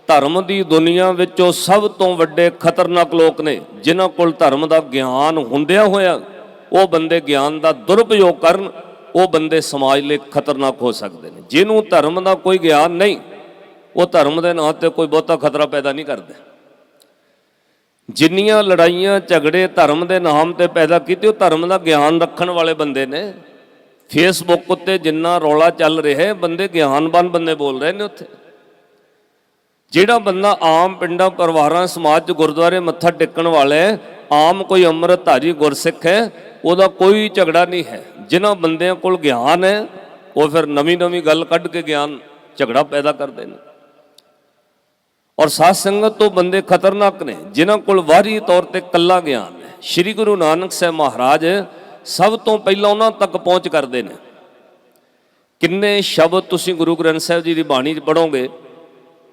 ਧਰਮ ਦੀ ਦੁਨੀਆ ਵਿੱਚੋਂ ਸਭ ਤੋਂ ਵੱਡੇ ਖਤਰਨਾਕ ਲੋਕ ਨੇ ਜਿਨ੍ਹਾਂ ਕੋਲ ਧਰਮ ਦਾ ਗਿਆਨ ਹੁੰਦਿਆਂ ਹੋਇਆ ਉਹ ਬੰਦੇ ਗਿਆਨ ਦਾ ਦੁਰਉਪਯੋਗ ਕਰਨ, ਉਹ ਬੰਦੇ ਸਮਾਜ ਲਈ ਖਤਰਨਾਕ ਹੋ ਸਕਦੇ ਨੇ। ਜਿਹਨੂੰ ਧਰਮ ਦਾ ਕੋਈ ਗਿਆਨ ਨਹੀਂ ਉਹ ਧਰਮ ਦੇ ਨਾਂ ਤੇ ਕੋਈ ਬਹੁਤਾ ਖਤਰਾ ਪੈਦਾ ਨਹੀਂ ਕਰਦੇ। ਜਿੰਨੀਆਂ ਲੜਾਈਆਂ ਝਗੜੇ ਧਰਮ ਦੇ ਨਾਮ ਤੇ ਪੈਦਾ ਕੀਤੇ ਉਹ ਧਰਮ ਦਾ ਗਿਆਨ ਰੱਖਣ ਵਾਲੇ ਬੰਦੇ ਨੇ। ਫੇਸਬੁੱਕ ਉੱਤੇ ਜਿੰਨਾ ਰੌਲਾ ਚੱਲ ਰਿਹਾ ਬੰਦੇ ਗਿਆਨਵਾਨ ਬੰਦੇ ਬੋਲ ਰਹੇ ਨੇ ਉੱਥੇ। ਜਿਹੜਾ ਬੰਦਾ ਆਮ ਪਿੰਡਾਂ ਪਰਿਵਾਰਾਂ ਸਮਾਜ 'ਚ ਗੁਰਦੁਆਰੇ ਮੱਥਾ ਟੇਕਣ ਵਾਲਾ ਹੈ, ਆਮ ਕੋਈ ਅੰਮ੍ਰਿਤਧਾਰੀ ਗੁਰਸਿੱਖ ਹੈ, ਉਹਦਾ ਕੋਈ ਝਗੜਾ ਨਹੀਂ ਹੈ। ਜਿਨ੍ਹਾਂ ਬੰਦਿਆਂ ਕੋਲ ਗਿਆਨ ਹੈ ਉਹ ਫਿਰ ਨਵੀਂ ਗੱਲ ਕੱਢ ਕੇ ਗਿਆਨ ਝਗੜਾ ਪੈਦਾ ਕਰਦੇ ਨੇ। ਔਰ ਸਾਧ ਸੰਗਤ ਤੋਂ ਬੰਦੇ ਖਤਰਨਾਕ ਨੇ ਜਿਨ੍ਹਾਂ ਕੋਲ ਵਾਰੀ ਤੌਰ ਤੇ ਕੱਲਾ ਗਿਆਨ ਹੈ। ਸ਼੍ਰੀ ਗੁਰੂ ਨਾਨਕ ਸਾਹਿਬ ਮਹਾਰਾਜ ਸਭ ਤੋਂ ਪਹਿਲਾਂ ਉਹਨਾਂ ਤੱਕ ਪਹੁੰਚ ਕਰਦੇ ਨੇ। ਕਿੰਨੇ ਸ਼ਬਦ ਤੁਸੀਂ ਗੁਰੂ ਗ੍ਰੰਥ ਸਾਹਿਬ ਜੀ ਦੀ ਬਾਣੀ 'ਚ ਪੜ੍ਹੋਗੇ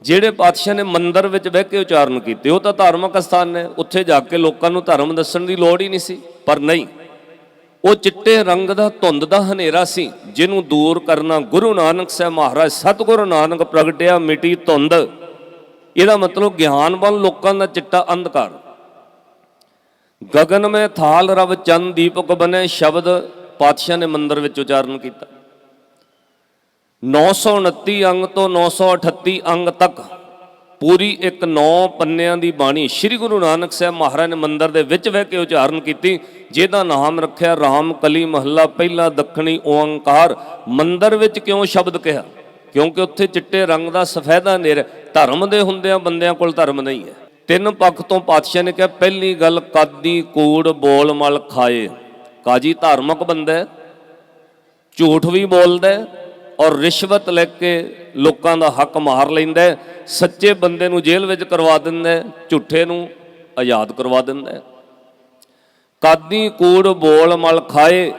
ਜਿਹੜੇ ਪਾਤਸ਼ਾਹ ਨੇ ਮੰਦਰ ਵਿੱਚ ਬਹਿ ਕੇ ਉਚਾਰਨ ਕੀਤੇ। ਉਹ ਤਾਂ ਧਾਰਮਿਕ ਸਥਾਨ ਨੇ, ਉੱਥੇ ਜਾ ਕੇ ਲੋਕਾਂ ਨੂੰ ਧਰਮ ਦੱਸਣ ਦੀ ਲੋੜ ਹੀ ਨਹੀਂ ਸੀ, ਪਰ ਨਹੀਂ, ਉਹ ਚਿੱਟੇ ਰੰਗ ਦਾ ਧੁੰਦ ਦਾ ਹਨੇਰਾ ਸੀ ਜਿਹਨੂੰ ਦੂਰ ਕਰਨਾ ਗੁਰੂ ਨਾਨਕ ਸਾਹਿਬ ਮਹਾਰਾਜ ਸਤਿਗੁਰੂ ਨਾਨਕ ਪ੍ਰਗਟਿਆ ਮਿਟੀ ਧੁੰਦ। ਇਹਦਾ ਮਤਲਬ ਗਿਆਨਵਾਨ ਲੋਕਾਂ ਦਾ ਚਿੱਟਾ ਅੰਧਕਾਰ। ਗਗਨ ਮੈਂ ਥਾਲ ਰਵ ਚੰਦ ਦੀਪਕ ਬਨੇ ਸ਼ਬਦ ਪਾਤਸ਼ਾਹ ਨੇ ਮੰਦਰ ਵਿੱਚ ਉਚਾਰਨ ਕੀਤਾ। 929 ਅੰਗ ਤੋਂ 938 ਅੰਗ ਤੱਕ ਪੂਰੀ ਇੱਕ 9 ਪੰਨਿਆਂ ਦੀ ਬਾਣੀ ਸ਼੍ਰੀ ਗੁਰੂ ਨਾਨਕ ਸਾਹਿਬ ਮਹਾਰਾਜ ਨੇ ਮੰਦਰ ਦੇ ਵਿੱਚ ਬਹਿ ਕੇ ਉਚਾਰਨ ਕੀਤੀ, ਜਿਹਦਾ ਨਾਮ ਰੱਖਿਆ ਰਾਮ ਕਲੀ ਮਹੱਲਾ ਪਹਿਲਾ ਦੱਖਣੀ ਓੰਕਾਰ। ਮੰਦਰ ਵਿੱਚ ਕਿਉਂ ਸ਼ਬਦ ਕਿਹਾ? ਕਿਉਂਕਿ ਉੱਥੇ ਚਿੱਟੇ ਰੰਗ ਦਾ ਸਫੈਦਾ ਹਨੇਰਾ। ਧਰਮ ਦੇ ਹੁੰਦਿਆਂ ਬੰਦਿਆਂ ਕੋਲ ਧਰਮ ਨਹੀਂ ਹੈ। ਤਿੰਨ ਪੱਖ ਤੋਂ ਪਾਤਸ਼ਾਹ ਨੇ ਕਿਹਾ, ਪਹਿਲੀ ਗੱਲ ਕਾਦੀ ਕੂੜ ਬੋਲ ਮਲ ਖਾਏ। ਕਾਜੀ ਧਾਰਮਿਕ ਬੰਦਾ, ਝੂਠ ਵੀ ਬੋਲਦਾ ਔਰ ਰਿਸ਼ਵਤ ਲੈ ਕੇ ਲੋਕਾਂ ਦਾ ਹੱਕ ਮਾਰ ਲੈਂਦਾ। ਸੱਚੇ ਬੰਦੇ ਨੂੰ ਜੇਲ੍ਹ ਵਿੱਚ ਕਰਵਾ ਦਿੰਦਾ, ਝੂਠੇ ਨੂੰ ਆਜ਼ਾਦ ਕਰਵਾ ਦਿੰਦਾ। ਕਾਦੀ ਕੂੜ ਬੋਲ ਮਲ ਖਾਏ।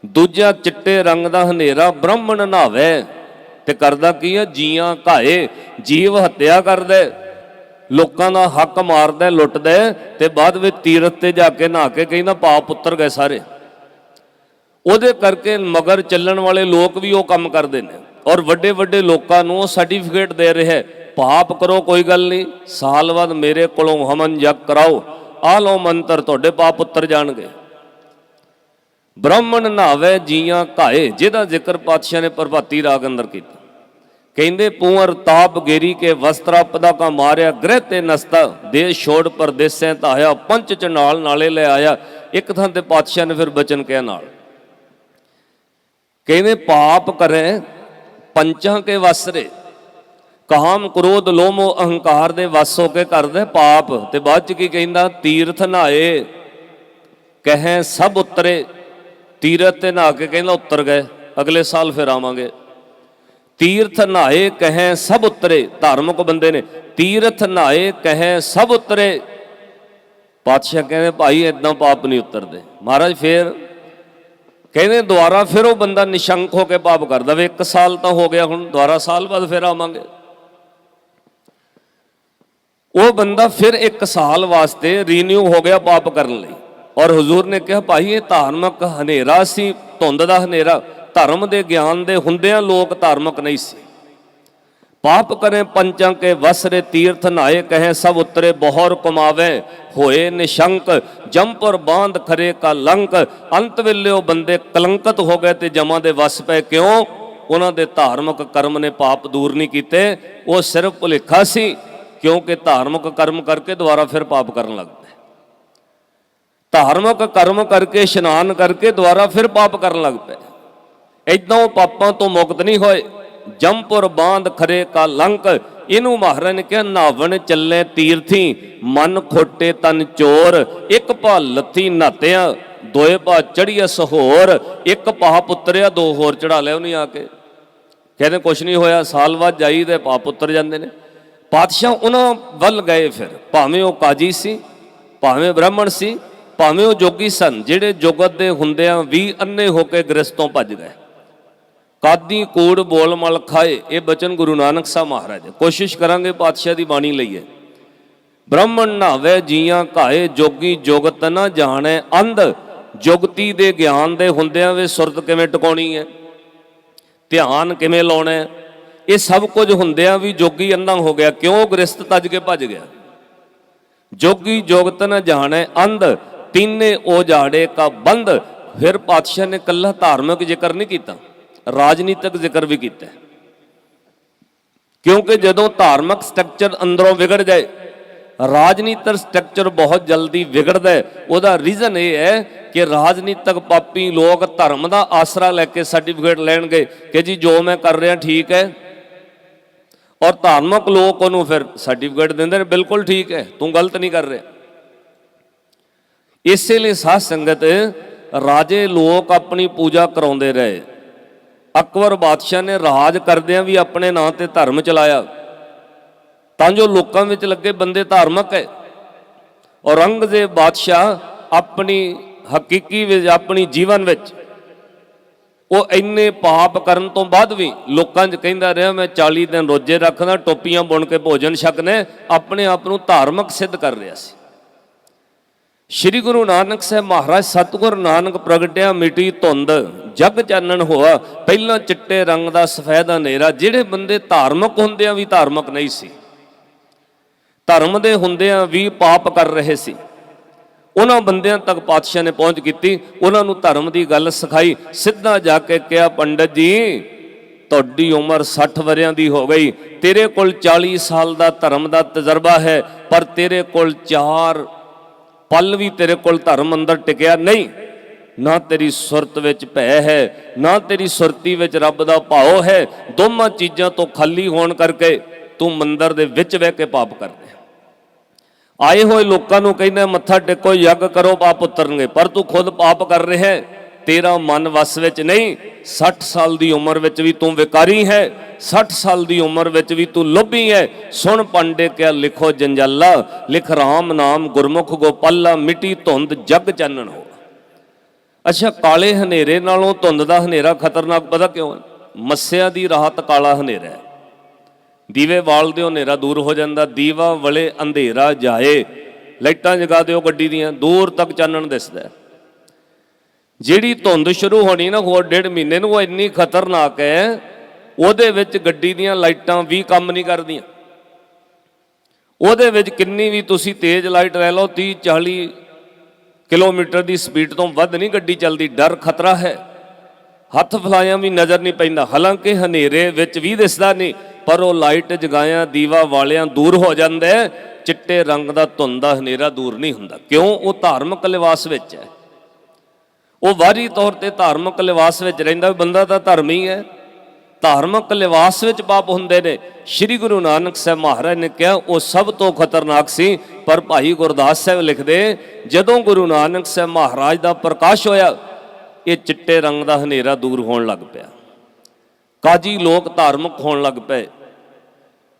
ਦੂਜਾ ਚਿੱਟੇ ਰੰਗ ਦਾ ਹਨੇਰਾ ਬ੍ਰਾਹਮਣ ਨਹਾਵੇ ਤੇ ਕਰਦਾ ਕੀ ਹੈ? ਜੀਆਂ ਘਾਏ, ਜੀਵ ਹੱਤਿਆ ਕਰਦਾ, ਲੋਕਾਂ ਦਾ ਹੱਕ ਮਾਰਦਾ, ਲੁੱਟਦਾ ਤੇ ਬਾਅਦ ਵਿੱਚ ਤੀਰਥ ਤੇ ਜਾ ਕੇ ਨਹਾ ਕੇ ਕਹਿੰਦਾ ਪਾਪ ਪੁੱਤਰ ਗਏ ਸਾਰੇ। ਉਹਦੇ ਕਰਕੇ ਮਗਰ ਚੱਲਣ ਵਾਲੇ ਲੋਕ ਵੀ ਉਹ ਕੰਮ ਕਰਦੇ ਨੇ ਔਰ ਵੱਡੇ ਵੱਡੇ ਲੋਕਾਂ ਨੂੰ ਉਹ ਸਰਟੀਫਿਕੇਟ ਦੇ ਰਿਹਾ, ਪਾਪ ਕਰੋ ਕੋਈ ਗੱਲ ਨਹੀਂ, ਸਾਲ ਬਾਅਦ ਮੇਰੇ ਕੋਲੋਂ ਹਵਨ ਜਗ ਕਰਾਓ, ਆਹ ਲਓ ਮੰਤਰ, ਤੁਹਾਡੇ ਪਾਪ ਪੁੱਤਰ ਜਾਣਗੇ। ਬ੍ਰਾਹਮਣ ਨਹਾਵੇ ਜੀਆਂ ਘਾਏ, ਜਿਹਦਾ ਜ਼ਿਕਰ ਪਾਤਸ਼ਾਹ ਨੇ ਪ੍ਰਭਾਤੀ ਰਾਗ ਅੰਦਰ ਕੀਤਾ। ਕਹਿੰਦੇ ਪੂਰ ਤਾਪ ਗੇਰੀ ਕੇ ਵਸਤਰਾ ਪਦਾ ਕਾ ਮਾਰਿਆ, ਗ੍ਰਹਿ ਤੇ ਨਸਤਾ ਦੇਸ਼ ਛੋੜ ਪਰਦੇਸੈ ਧਾਇਆ, ਪੰਚ ਚ ਨਾਲ ਨਾਲੇ ਲੈ ਆਇਆ। ਇੱਕ ਥਾਂ ਤੇ ਪਾਤਸ਼ਾਹ ਨੇ ਫਿਰ ਬਚਨ ਕਿਹਾ ਨਾਲ, ਕਹਿੰਦੇ ਪਾਪ ਕਰੇ ਪੰਚਾਂ ਕੇ ਵਸਰੇ, ਕਾਮ ਕ੍ਰੋਧ ਲੋਮੋ ਅਹੰਕਾਰ ਦੇ ਵਸ ਹੋ ਕੇ ਕਰਦੇ ਪਾਪ। ਤੇ ਬਾਅਦ ਚ ਕੀ ਕਹਿੰਦਾ? ਤੀਰਥ ਨਹਾਏ ਕਹੇ ਸਭ ਉਤਰੇ। ਤੀਰਥ ਤੇ ਨਹਾ ਕੇ ਕਹਿੰਦਾ ਉਤਰ ਗਏ, ਅਗਲੇ ਸਾਲ ਫਿਰ ਆਵਾਂਗੇ। ਤੀਰਥ ਨਹਾਏ ਕਹੇ ਸਭ ਉਤਰੇ, ਧਾਰਮਿਕ ਬੰਦੇ ਨੇ। ਤੀਰਥ ਨਹਾਏ ਕਹੇ ਸਭ ਉਤਰੇ। ਪਾਤਸ਼ਾਹ ਕਹਿੰਦੇ ਭਾਈ ਏਦਾਂ ਪਾਪ ਨਹੀਂ ਉਤਰਦੇ। ਮਹਾਰਾਜ ਫੇਰ ਕਹਿੰਦੇ ਦੁਬਾਰਾ ਫਿਰ ਉਹ ਬੰਦਾ ਨਿਸ਼ੰਕ ਹੋ ਕੇ ਪਾਪ ਕਰਦਾ ਵੇ। 1 ਸਾਲ ਤਾਂ ਹੋ ਗਿਆ, ਹੁਣ ਦੁਬਾਰਾ ਸਾਲ ਬਾਅਦ ਫਿਰ ਆਵਾਂਗੇ। ਉਹ ਬੰਦਾ ਫਿਰ 1 ਸਾਲ ਵਾਸਤੇ ਰੀਨਿਊ ਹੋ ਗਿਆ ਪਾਪ ਕਰਨ ਲਈ। ਔਰ ਹਜ਼ੂਰ ਨੇ ਕਿਹਾ ਭਾਈ ਇਹ ਧਾਰਮਿਕ ਹਨੇਰਾ ਸੀ, ਧੁੰਦ ਦਾ ਹਨੇਰਾ। ਧਰਮ ਦੇ ਗਿਆਨ ਦੇ ਹੁੰਦਿਆਂ ਲੋਕ ਧਾਰਮਿਕ ਨਹੀਂ ਸੀ। ਪਾਪ ਕਰੇ ਪੰਚਾਂ ਕੇ ਵਸਰੇ, ਤੀਰਥ ਨਹਾਏ ਕਹੇ ਸਭ ਉਤਰੇ, ਬਹੁਰ ਕਮਾਵੇ ਹੋਏ ਨਿਸ਼ੰਕ, ਜੰਪੁਰ ਬਾਂਧ ਖਰੇ ਕਾ ਲੰਕ। ਅੰਤ ਵੇਲੇ ਉਹ ਬੰਦੇ ਕਲੰਕਤ ਹੋ ਗਏ ਤੇ ਜਮਾਂ ਦੇ ਵਸ ਪਏ। ਕਿਉਂ? ਉਹਨਾਂ ਦੇ ਧਾਰਮਿਕ ਕਰਮ ਨੇ ਪਾਪ ਦੂਰ ਨਹੀਂ ਕੀਤੇ, ਉਹ ਸਿਰਫ ਭੁਲੇਖਾ ਸੀ। ਕਿਉਂਕਿ ਧਾਰਮਿਕ ਕਰਮ ਕਰਕੇ ਦੁਬਾਰਾ ਫਿਰ ਪਾਪ ਕਰਨ ਲੱਗ ਪਏ। ਧਾਰਮਿਕ ਕਰਮ ਕਰਕੇ ਇਸ਼ਨਾਨ ਕਰਕੇ ਦੁਬਾਰਾ ਫਿਰ ਪਾਪ ਕਰਨ ਲੱਗ ਪਏ। ਏਦਾਂ ਉਹ ਪਾਪਾਂ ਤੋਂ ਮੁਕਤ ਨਹੀਂ ਹੋਏ। ਜੰਪੁਰ ਬਾਂਧ ਖਰੇ ਕਾ ਲੰਕ। ਇਹਨੂੰ ਮਹਾਰਾਜ ਨੇ ਕਿਹਾ ਨਾਵਣ ਚੱਲੇ ਤੀਰਥੀ, ਮਨ ਖੋਟੇ ਤਨ ਚੋਰ। ਇੱਕ ਭਾ ਲੱਥੀ ਨਾਤਿਆਂ, ਦੋਏ ਭਾ ਚੜੀਆ ਸਹੋਰ। ਇੱਕ ਭਾ ਪੁੱਤਰਿਆ, 2 ਹੋਰ ਚੜਾ ਲਿਆ ਉਹਨੇ ਆ ਕੇ। ਕਹਿੰਦੇ ਕੁਛ ਨਹੀਂ ਹੋਇਆ, ਸਾਲ ਬਾਅਦ ਜਾਈ ਤੇ ਭਾ ਪੁੱਤਰ ਜਾਂਦੇ ਨੇ। ਪਾਤਸ਼ਾਹ ਉਹਨਾਂ ਵੱਲ ਗਏ ਫਿਰ, ਭਾਵੇਂ ਉਹ ਕਾਜੀ ਸੀ, ਭਾਵੇਂ ਬ੍ਰਾਹਮਣ ਸੀ, ਭਾਵੇਂ ਉਹ ਜੋਗੀ ਸਨ, ਜਿਹੜੇ ਜੁਗਤ ਦੇ ਹੁੰਦਿਆਂ ਵੀ ਅੰਨੇ ਹੋ ਕੇ ਗ੍ਰਸਤੋਂ ਭੱਜ ਗਏ। ਕਾਦੀ ਕੂੜ ਬੋਲ ਮਲ ਖਾਏ, ਇਹ ਬਚਨ ਗੁਰੂ ਨਾਨਕ ਸਾਹਿਬ ਮਹਾਰਾਜ। ਕੋਸ਼ਿਸ਼ ਕਰਾਂਗੇ ਪਾਤਸ਼ਾਹ ਦੀ ਬਾਣੀ ਲਈਏ। ਬ੍ਰਾਹਮਣ ਨਹਾਵੇ ਜੀਆਂ ਘਾਏ, ਜੋਗੀ ਜੁਗਤ ਨਾ ਜਾਣੈ ਅੰਧ। ਜੁਗਤੀ ਦੇ ਗਿਆਨ ਦੇ ਹੁੰਦਿਆਂ ਵੀ ਸੁਰਤ ਕਿਵੇਂ ਟਿਕਾਉਣੀ ਹੈ, ਧਿਆਨ ਕਿਵੇਂ ਲਾਉਣਾ ਹੈ, ਇਹ ਸਭ ਕੁਝ ਹੁੰਦਿਆਂ ਵੀ ਜੋਗੀ ਅੰਨਾ ਹੋ ਗਿਆ। ਕਿਉਂ? ਗ੍ਰਸਤ ਤੱਜ ਕੇ ਭੱਜ ਗਿਆ। ਜੋਗੀ ਜੋਗਤ ਨ ਜਾਣੈ ਅੰਧ, ਤੀਨੇ ਉਹ ਜਾੜੇ ਕਾ ਬੰਦ। ਫਿਰ ਪਾਤਸ਼ਾਹ ਨੇ ਇਕੱਲਾ ਧਾਰਮਿਕ ਜ਼ਿਕਰ ਨਹੀਂ ਕੀਤਾ, ਰਾਜਨੀਤਿਕ ਜ਼ਿਕਰ ਵੀ ਕੀਤਾ। ਕਿਉਂਕਿ ਜਦੋਂ ਧਾਰਮਿਕ ਸਟਰਕਚਰ ਅੰਦਰੋਂ ਵਿਗੜ ਜਾਏ, ਰਾਜਨੀਤਿਕ ਸਟਰਕਚਰ ਬਹੁਤ ਜਲਦੀ ਵਿਗੜਦਾ ਹੈ। ਉਹਦਾ ਰੀਜ਼ਨ ਇਹ ਹੈ ਕਿ ਰਾਜਨੀਤਿਕ ਪਾਪੀ ਲੋਕ ਧਰਮ ਦਾ ਆਸਰਾ ਲੈ ਕੇ ਸਰਟੀਫਿਕੇਟ ਲੈਣਗੇ ਕਿ ਜੀ ਜੋ ਮੈਂ ਕਰ ਰਿਹਾ ਠੀਕ ਹੈ, ਔਰ ਧਾਰਮਿਕ ਲੋਕ ਉਹਨੂੰ ਫਿਰ ਸਰਟੀਫਿਕੇਟ ਦਿੰਦੇ ਨੇ ਬਿਲਕੁਲ ਠੀਕ ਹੈ, ਤੂੰ ਗਲਤ ਨਹੀਂ ਕਰ ਰਿਹਾ। ਇਸੇ ਲਈ ਸਾਧ ਸੰਗਤ ਰਾਜੇ ਲੋਕ ਆਪਣੀ ਪੂਜਾ ਕਰਾਉਂਦੇ ਰਹੇ। ਅਕਬਰ ਬਾਦਸ਼ਾਹ ਨੇ ਰਾਜ ਕਰਦਿਆਂ ਵੀ ਆਪਣੇ ਨਾਂ ਤੇ ਧਰਮ ਚਲਾਇਆ ਤਾਂ ਜੋ ਲੋਕਾਂ ਵਿੱਚ ਲੱਗੇ ਬੰਦੇ ਧਾਰਮਿਕ ਹੈ। ਔਰੰਗਜ਼ੇਬ ਬਾਦਸ਼ਾਹ ਆਪਣੀ ਹਕੀਕੀ ਵਿੱਚ, ਆਪਣੀ ਜੀਵਨ ਵਿੱਚ ਉਹ ਇੰਨੇ ਪਾਪ ਕਰਨ ਤੋਂ ਬਾਅਦ ਵੀ ਲੋਕਾਂ 'ਚ ਕਹਿੰਦਾ ਰਿਹਾ ਮੈਂ 40 ਦਿਨ ਰੋਜ਼ੇ ਰੱਖਦਾ, ਟੋਪੀਆਂ ਬੁਣ ਕੇ ਭੋਜਨ ਛਕਨੇ, ਆਪਣੇ ਆਪ ਨੂੰ ਧਾਰਮਿਕ ਸਿੱਧ ਕਰ ਰਿਹਾ ਸੀ। ਸ਼੍ਰੀ ਗੁਰੂ ਨਾਨਕ ਸਾਹਿਬ ਮਹਾਰਾਜ ਸਤਿਗੁਰ ਨਾਨਕ ਪ੍ਰਗਟਿਆ ਮਿਟੀ ਧੁੰਦ ਜਗ ਚਾਨਣ ਹੋਆ। ਪਹਿਲਾਂ ਚਿੱਟੇ ਰੰਗ ਦਾ ਸਫੈਦ ਹਨੇਰਾ। ਜਿਹੜੇ ਬੰਦੇ ਧਾਰਮਿਕ ਹੁੰਦਿਆਂ ਵੀ ਧਾਰਮਿਕ ਨਹੀਂ ਸੀ, ਧਰਮ ਦੇ ਹੁੰਦਿਆਂ ਵੀ ਪਾਪ ਕਰ ਰਹੇ ਸੀ, ਉਹਨਾਂ ਬੰਦਿਆਂ ਤੱਕ ਪਾਤਸ਼ਾਹ ਨੇ ਪਹੁੰਚ ਕੀਤੀ। ਉਹਨਾਂ ਨੂੰ ਧਰਮ ਦੀ ਗੱਲ ਸਿਖਾਈ। ਸਿੱਧਾ ਜਾ ਕੇ ਕਿਹਾ, ਪੰਡਤ ਜੀ ਤੁਹਾਡੀ ਉਮਰ 60 ਵਰਿਆਂ ਦੀ ਹੋ ਗਈ, ਤੇਰੇ ਕੋਲ 40 ਸਾਲ ਦਾ ਧਰਮ ਦਾ ਤਜਰਬਾ ਹੈ, ਪਰ ਤੇਰੇ ਕੋਲ 4 ਪਲ ਵੀ ਤੇਰੇ ਕੋਲ ਧਰਮ ਅੰਦਰ ਟਿਕਿਆ ਨਹੀਂ। ਨਾ ਤੇਰੀ ਸੁਰਤ ਵਿੱਚ ਭੈ ਹੈ, ਨਾ ਤੇਰੀ ਸੁਰਤੀ ਵਿੱਚ ਰੱਬ ਦਾ ਭਾਉ ਹੈ। ਦੋਵਾਂ ਚੀਜ਼ਾਂ ਤੋਂ ਖਾਲੀ ਹੋਣ ਕਰਕੇ ਤੂੰ ਮੰਦਰ ਦੇ ਵਿੱਚ ਬਹਿ ਕੇ ਪਾਪ ਕਰਦੇ। ਆਏ ਹੋਏ ਲੋਕਾਂ ਨੂੰ ਕਹਿੰਦਾ ਮੱਥਾ ਟੇਕੋ, ਯੱਗ ਕਰੋ, ਪਾਪ ਉਤਰਨਗੇ, ਪਰ ਤੂੰ ਖੁਦ ਪਾਪ ਕਰ ਰਿਹਾ ਹੈ। ਤੇਰਾ ਮਨ ਵਸ ਵਿੱਚ ਨਹੀਂ। 60 ਸਾਲ ਦੀ ਉਮਰ ਵਿੱਚ ਵੀ ਤੂੰ ਵਿਕਾਰੀ ਹੈ, 60 ਸਾਲ ਦੀ ਉਮਰ ਵਿੱਚ ਵੀ ਤੂੰ ਲੋਭੀ ਹੈ। ਸੁਣ ਪਾਂਡੇ ਕਿਆ ਲਿਖੋ ਜੰਜਾਲਾ, ਲਿਖ ਰਾਮ ਨਾਮ ਗੁਰਮੁਖ ਗੋਪਾਲਾ, ਮਿੱਟੀ ਧੁੰਦ ਜਗ ਚਾਨਣ ਹੋ। ਅੱਛਾ, ਕਾਲੇ ਹਨੇਰੇ ਨਾਲੋਂ ਧੁੰਦ ਦਾ ਹਨੇਰਾ ਖਤਰਨਾਕ ਪਤਾ ਕਿਉਂ ਹੈ? ਮੱਸਿਆ ਦੀ ਰਾਤ ਕਾਲਾ ਹਨੇਰਾ ਹੈ। ਦੀਵੇ ਬਾਲ ਦਿਓ, ਹਨੇਰਾ ਦੂਰ ਹੋ ਜਾਂਦਾ। ਦੀਵਾ ਵਲੇ ਅੰਧੇਰਾ ਜਾਏ। ਲਾਈਟਾਂ ਜਗਾ ਦਿਓ ਗੱਡੀ ਦੀਆਂ, ਦੂਰ ਤੱਕ ਚਾਨਣ ਦਿਸਦਾ। ਜਿਹੜੀ ਧੁੰਦ ਸ਼ੁਰੂ ਹੋਣੀ ਨਾ ਹੋਰ 1.5 ਮਹੀਨੇ ਨੂੰ, ਉਹ ਇੰਨੀ ਖਤਰਨਾਕ ਹੈ, ਉਹਦੇ ਵਿੱਚ ਗੱਡੀ ਦੀਆਂ ਲਾਈਟਾਂ ਵੀ ਕੰਮ ਨਹੀਂ ਕਰਦੀਆਂ। ਉਹਦੇ ਵਿੱਚ ਕਿੰਨੀ ਵੀ ਤੁਸੀਂ ਤੇਜ਼ ਲਾਈਟ ਲੈ ਲਓ, 30-40 ਕਿਲੋਮੀਟਰ ਦੀ ਸਪੀਡ ਤੋਂ ਵੱਧ ਨਹੀਂ ਗੱਡੀ ਚੱਲਦੀ। ਡਰ ਖਤਰਾ ਹੈ, ਹੱਥ ਫਲਾਇਆਂ ਵੀ ਨਜ਼ਰ ਨਹੀਂ ਪੈਂਦਾ। ਹਾਲਾਂਕਿ ਹਨੇਰੇ ਵਿੱਚ ਵੀ ਦਿਸਦਾ ਨਹੀਂ, ਪਰ ਉਹ ਲਾਈਟ ਜਗਾਇਆ ਦੀਵਾ ਵਾਲਿਆਂ ਦੂਰ ਹੋ ਜਾਂਦਾ। ਚਿੱਟੇ ਰੰਗ ਦਾ ਧੁੰਦ ਦਾ ਹਨੇਰਾ ਦੂਰ ਨਹੀਂ ਹੁੰਦਾ। ਕਿਉਂ? ਉਹ ਧਾਰਮਿਕ ਲਿਬਾਸ ਵਿੱਚ ਹੈ, ਉਹ ਵਾਰੀ ਤੌਰ ਤੇ ਧਾਰਮਿਕ ਲਿਬਾਸ ਵਿੱਚ ਰਹਿੰਦਾ। ਬੰਦਾ ਤਾਂ ਧਰਮੀ ਹੈ, ਧਾਰਮਿਕ ਲਿਬਾਸ ਵਿੱਚ ਪਾਪ ਹੁੰਦੇ ਨੇ। ਸ਼੍ਰੀ ਗੁਰੂ ਨਾਨਕ ਸਾਹਿਬ ਮਹਾਰਾਜ ਨੇ ਕਿਹਾ ਉਹ ਸਭ ਤੋਂ ਖਤਰਨਾਕ ਸੀ। ਪਰ ਭਾਈ ਗੁਰਦਾਸ ਸਾਹਿਬ ਲਿਖਦੇ, ਜਦੋਂ ਗੁਰੂ ਨਾਨਕ ਸਾਹਿਬ ਮਹਾਰਾਜ ਦਾ ਪ੍ਰਕਾਸ਼ ਹੋਇਆ, ਇਹ ਚਿੱਟੇ ਰੰਗ ਦਾ ਹਨੇਰਾ ਦੂਰ ਹੋਣ ਲੱਗ ਪਿਆ। ਕਾਜੀ ਲੋਕ ਧਾਰਮਿਕ ਹੋਣ ਲੱਗ ਪਏ।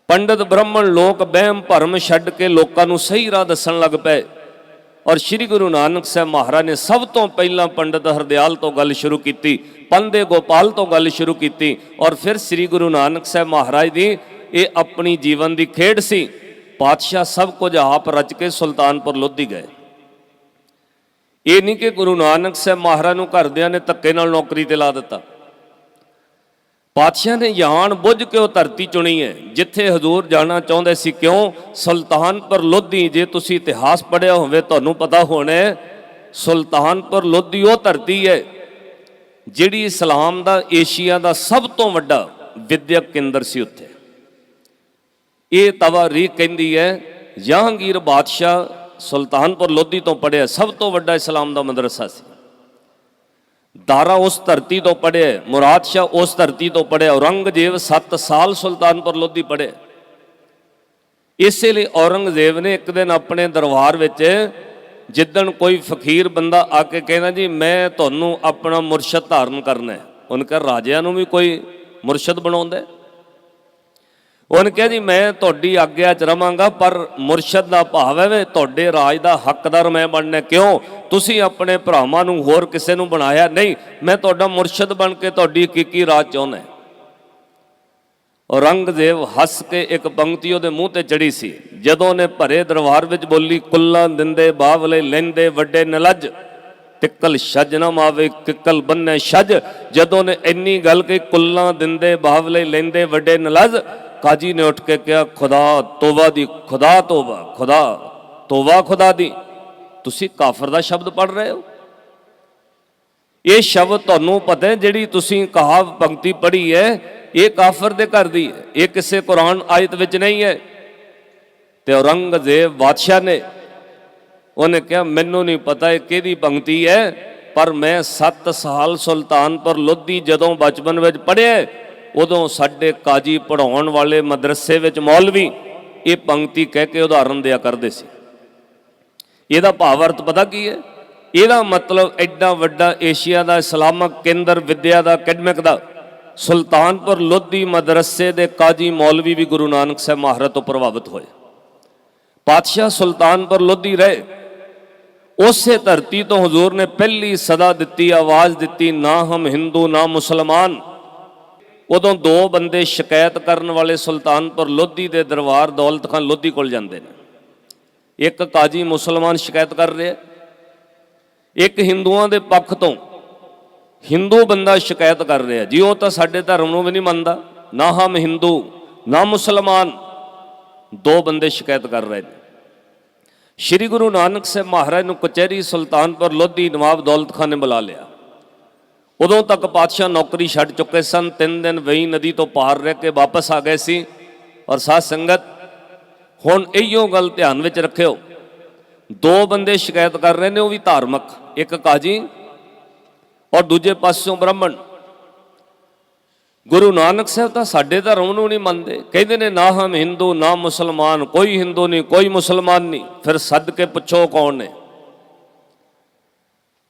ਪੰਡਤ ਬ੍ਰਾਹਮਣ ਲੋਕ ਵਹਿਮ ਭਰਮ ਛੱਡ ਕੇ ਲੋਕਾਂ ਨੂੰ ਸਹੀ ਰਾਹ ਦੱਸਣ ਲੱਗ ਪਏ। ਔਰ ਸ਼੍ਰੀ ਗੁਰੂ ਨਾਨਕ ਸਾਹਿਬ ਮਹਾਰਾਜ ਨੇ ਸਭ ਤੋਂ ਪਹਿਲਾਂ ਪੰਡਤ ਹਰਦਿਆਲ ਤੋਂ ਗੱਲ ਸ਼ੁਰੂ ਕੀਤੀ, ਪੰਦੇ ਗੋਪਾਲ ਤੋਂ ਗੱਲ ਸ਼ੁਰੂ ਕੀਤੀ। ਔਰ ਫਿਰ ਸ਼੍ਰੀ ਗੁਰੂ ਨਾਨਕ ਸਾਹਿਬ ਮਹਾਰਾਜ ਦੀ ਇਹ ਆਪਣੀ ਜੀਵਨ ਦੀ ਖੇਡ ਸੀ। ਪਾਤਸ਼ਾਹ ਸਭ ਕੁਝ ਆਪ ਰਚ ਕੇ ਸੁਲਤਾਨਪੁਰ ਲੋਧੀ ਗਏ। ਇਹ ਨਹੀਂ ਕਿ ਗੁਰੂ ਨਾਨਕ ਸਾਹਿਬ ਮਹਾਰਾਜ ਨੂੰ ਘਰਦਿਆਂ ਨੇ ਧੱਕੇ ਨਾਲ ਨੌਕਰੀ ਤੇ ਲਾ ਦਿੱਤਾ। ਪਾਤਸ਼ਾਹ ਨੇ ਜਾਣ ਬੁੱਝ ਕੇ ਉਹ ਧਰਤੀ ਚੁਣੀ ਹੈ ਜਿੱਥੇ ਹਜ਼ੂਰ ਜਾਣਾ ਚਾਹੁੰਦੇ ਸੀ। ਕਿਉਂ? ਸੁਲਤਾਨਪੁਰ ਲੋਧੀ, ਜੇ ਤੁਸੀਂ ਇਤਿਹਾਸ ਪੜ੍ਹਿਆ ਹੋਵੇ ਤੁਹਾਨੂੰ ਪਤਾ ਹੋਣਾ, ਸੁਲਤਾਨਪੁਰ ਲੋਧੀ ਉਹ ਧਰਤੀ ਹੈ ਜਿਹੜੀ ਇਸਲਾਮ ਦਾ ਏਸ਼ੀਆ ਦਾ ਸਭ ਤੋਂ ਵੱਡਾ ਵਿਦਿਅਕ ਕੇਂਦਰ ਸੀ। ਉੱਥੇ ਇਹ ਤਵਾਰੀਖ ਕਹਿੰਦੀ ਹੈ ਜਹਾਂਗੀਰ ਬਾਦਸ਼ਾਹ ਸੁਲਤਾਨਪੁਰ ਲੋਧੀ ਤੋਂ ਪੜ੍ਹਿਆ, ਸਭ ਤੋਂ ਵੱਡਾ ਇਸਲਾਮ ਦਾ ਮਦਰਸਾ ਸੀ। ਦਾਰਾ ਉਸ ਧਰਤੀ ਤੋਂ ਪੜ੍ਹਿਆ, ਮੁਰਾਦ ਸ਼ਾਹ ਉਸ ਧਰਤੀ ਤੋਂ ਪੜ੍ਹਿਆ, ਔਰੰਗਜ਼ੇਬ 7 ਸਾਲ ਸੁਲਤਾਨਪੁਰ ਲੋਧੀ ਪੜ੍ਹਿਆ। ਇਸੇ ਲਈ ਔਰੰਗਜ਼ੇਬ ਨੇ ਇੱਕ ਦਿਨ ਆਪਣੇ ਦਰਬਾਰ ਵਿੱਚ, ਜਿੱਦਣ ਕੋਈ ਫਕੀਰ ਬੰਦਾ ਆ ਕੇ ਕਹਿੰਦਾ ਜੀ ਮੈਂ ਤੁਹਾਨੂੰ ਆਪਣਾ ਮੁਰਸ਼ਦ ਧਾਰਨ ਕਰਨਾ ਹੈ, ਉਹਨੇ ਕਿਹਾ ਰਾਜਿਆਂ ਨੂੰ ਵੀ ਕੋਈ ਮੁਰਸ਼ਦ ਬਣਾਉਂਦਾ? ਉਹਨੇ ਕਿਹਾ ਜੀ ਮੈਂ ਤੁਹਾਡੀ ਆਗਿਆ 'ਚ ਰਵਾਂਗਾ, ਪਰ ਮੁਰਸ਼ਦ ਦਾ ਭਾਵ ਹੈ ਤੁਹਾਡੇ ਰਾਜ ਦਾ ਹੱਕਦਾਰ ਮੈਂ ਬਣਨਾ। ਕਿਉਂ? ਤੁਸੀਂ ਆਪਣੇ ਭਰਾਵਾਂ ਨੂੰ ਹੋਰ ਕਿਸੇ ਨੂੰ ਬਣਾਇਆ ਨਹੀਂ, ਮੈਂ ਤੁਹਾਡਾ ਮੁਰਸ਼ਦ ਬਣ ਕੇ ਤੁਹਾਡੀ ਹਕੀਕੀ ਰਾਜ ਚਾਹੁੰਦਾ। ਔਰੰਗਜ਼ੇਬ ਹੱਸ ਕੇ ਇੱਕ ਪੰਕਤੀ ਉਹਦੇ ਮੂੰਹ ਤੇ ਚੜੀ ਸੀ ਜਦੋਂ ਉਹਨੇ ਭਰੇ ਦਰਬਾਰ ਵਿੱਚ ਬੋਲੀ, ਕੁੱਲਾਂ ਦਿੰਦੇ ਬਾਵਲੇ ਲੈਂਦੇ ਵੱਡੇ ਨਲੱਜ, ਤਿੱਕਲ ਛੱਜ ਨਾ ਮਾਵੇ ਕਿੱਕਲ ਬੰਨੇ ਛੱਜ। ਜਦੋਂ ਨੇ ਇੰਨੀ ਗੱਲ ਕਿ ਕੁੱਲਾਂ ਦਿੰਦੇ ਬਾਵਲੇ ਲੈਂਦੇ ਵੱਡੇ ਨਲਜ਼, ਕਾਜੀ ਨੇ ਉੱਠ ਕੇ ਕਿਹਾ ਖੁਦਾ ਤੋਬਾ ਦੀ, ਖੁਦਾ ਤੋਬਾ, ਖੁਦਾ ਤੋਬਾ, ਖੁਦਾ ਦੀ। ਤੁਸੀਂ ਕਾਫਰ ਦਾ ਸ਼ਬਦ ਪੜ੍ਹ ਰਹੇ ਹੋ। ਇਹ ਸ਼ਬਦ ਤੁਹਾਨੂੰ ਪਤਾ ਹੈ ਜਿਹੜੀ ਤੁਸੀਂ ਕਹਾਵ ਪੰਕਤੀ ਪੜ੍ਹੀ ਹੈ ਇਹ ਕਾਫਰ ਦੇ ਘਰ ਦੀ ਹੈ, ਇਹ ਕਿਸੇ ਕੁਰਾਨ ਆਇਤ ਵਿੱਚ ਨਹੀਂ ਹੈ। ਤੇ ਔਰੰਗਜ਼ੇਬ ਬਾਦਸ਼ਾਹ ਨੇ ਉਹਨੇ ਕਿਹਾ ਮੈਨੂੰ ਨਹੀਂ ਪਤਾ ਇਹ ਕਿਹਦੀ ਪੰਕਤੀ ਹੈ, ਪਰ ਮੈਂ 7 ਸਾਲ ਸੁਲਤਾਨਪੁਰ ਲੋਧੀ ਜਦੋਂ ਬਚਪਨ ਵਿੱਚ ਪੜ੍ਹਿਆ ਉਦੋਂ ਸਾਡੇ ਕਾਜੀ ਪੜ੍ਹਾਉਣ ਵਾਲੇ ਮਦਰਸੇ ਵਿੱਚ ਮੌਲਵੀ ਇਹ ਪੰਕਤੀ ਕਹਿ ਕੇ ਉਦਾਹਰਨ ਦਿਆ ਕਰਦੇ ਸੀ। ਇਹਦਾ ਭਾਵ ਅਰਥ ਪਤਾ ਕੀ ਹੈ? ਇਹਦਾ ਮਤਲਬ ਐਡਾ ਵੱਡਾ ਏਸ਼ੀਆ ਦਾ ਇਸਲਾਮਕ ਕੇਂਦਰ ਵਿਦਿਆ ਦਾ ਅਕੈਡਮਿਕ ਦਾ ਸੁਲਤਾਨਪੁਰ ਲੋਧੀ ਮਦਰਸੇ ਦੇ ਕਾਜੀ ਮੌਲਵੀ ਵੀ ਗੁਰੂ ਨਾਨਕ ਸਾਹਿਬ ਮਹਾਰਾਜ ਤੋਂ ਪ੍ਰਭਾਵਿਤ ਹੋਏ। ਪਾਤਸ਼ਾਹ ਸੁਲਤਾਨਪੁਰ ਲੋਧੀ ਰਹੇ। ਉਸੇ ਧਰਤੀ ਤੋਂ ਹਜ਼ੂਰ ਨੇ ਪਹਿਲੀ ਸਦਾ ਦਿੱਤੀ, ਆਵਾਜ਼ ਦਿੱਤੀ, ਨਾ ਹਮ ਹਿੰਦੂ ਨਾ ਮੁਸਲਮਾਨ। ਉਦੋਂ 2 ਬੰਦੇ ਸ਼ਿਕਾਇਤ ਕਰਨ ਵਾਲੇ ਸੁਲਤਾਨਪੁਰ ਲੋਧੀ ਦੇ ਦਰਬਾਰ ਦੌਲਤ ਖਾਨ ਲੋਧੀ ਕੋਲ ਜਾਂਦੇ ਨੇ। ਇੱਕ ਕਾਜੀ ਮੁਸਲਮਾਨ ਸ਼ਿਕਾਇਤ ਕਰ ਰਿਹਾ, ਇੱਕ ਹਿੰਦੂਆਂ ਦੇ ਪੱਖ ਤੋਂ ਹਿੰਦੂ ਬੰਦਾ ਸ਼ਿਕਾਇਤ ਕਰ ਰਿਹਾ ਜੀ ਉਹ ਤਾਂ ਸਾਡੇ ਧਰਮ ਨੂੰ ਵੀ ਨਹੀਂ ਮੰਨਦਾ, ਨਾ ਹਮ ਹਿੰਦੂ ਨਾ ਮੁਸਲਮਾਨ। 2 ਬੰਦੇ ਸ਼ਿਕਾਇਤ ਕਰ ਰਹੇ ਨੇ। ਸ਼੍ਰੀ ਗੁਰੂ ਨਾਨਕ ਸਾਹਿਬ ਮਹਾਰਾਜ ਨੂੰ ਕਚਹਿਰੀ ਸੁਲਤਾਨਪੁਰ ਲੋਧੀ ਨਵਾਬ ਦੌਲਤ ਖਾਨ ਨੇ ਬੁਲਾ ਲਿਆ। ਉਦੋਂ ਤੱਕ ਪਾਤਸ਼ਾਹ ਨੌਕਰੀ ਛੱਡ ਚੁੱਕੇ ਸਨ। 3 ਦਿਨ ਵਈ ਨਦੀ ਤੋਂ ਪਾਰ ਰਹਿ ਕੇ ਵਾਪਸ ਆ ਗਏ ਸੀ। ਔਰ ਸਾਧ ਸੰਗਤ ਹੁਣ ਇਹੀਓ ਗੱਲ ਧਿਆਨ ਵਿੱਚ ਰੱਖਿਓ, 2 ਬੰਦੇ ਸ਼ਿਕਾਇਤ ਕਰ ਰਹੇ ਨੇ, ਉਹ ਵੀ ਧਾਰਮਿਕ, ਇੱਕ ਕਾਜੀ ਔਰ ਦੂਜੇ ਪਾਸਿਓਂ ਬ੍ਰਾਹਮਣ। ਗੁਰੂ ਨਾਨਕ ਸਾਹਿਬ ਤਾਂ ਸਾਡੇ ਧਰਮ ਨੂੰ ਨਹੀਂ ਮੰਨਦੇ, ਕਹਿੰਦੇ ਨੇ ਨਾ ਹਮ ਹਿੰਦੂ ਨਾ ਮੁਸਲਮਾਨ, ਕੋਈ ਹਿੰਦੂ ਨਹੀਂ ਕੋਈ ਮੁਸਲਮਾਨ ਨਹੀਂ। ਫਿਰ ਸੱਦ ਕੇ ਪੁੱਛੋ ਕੌਣ ਨੇ।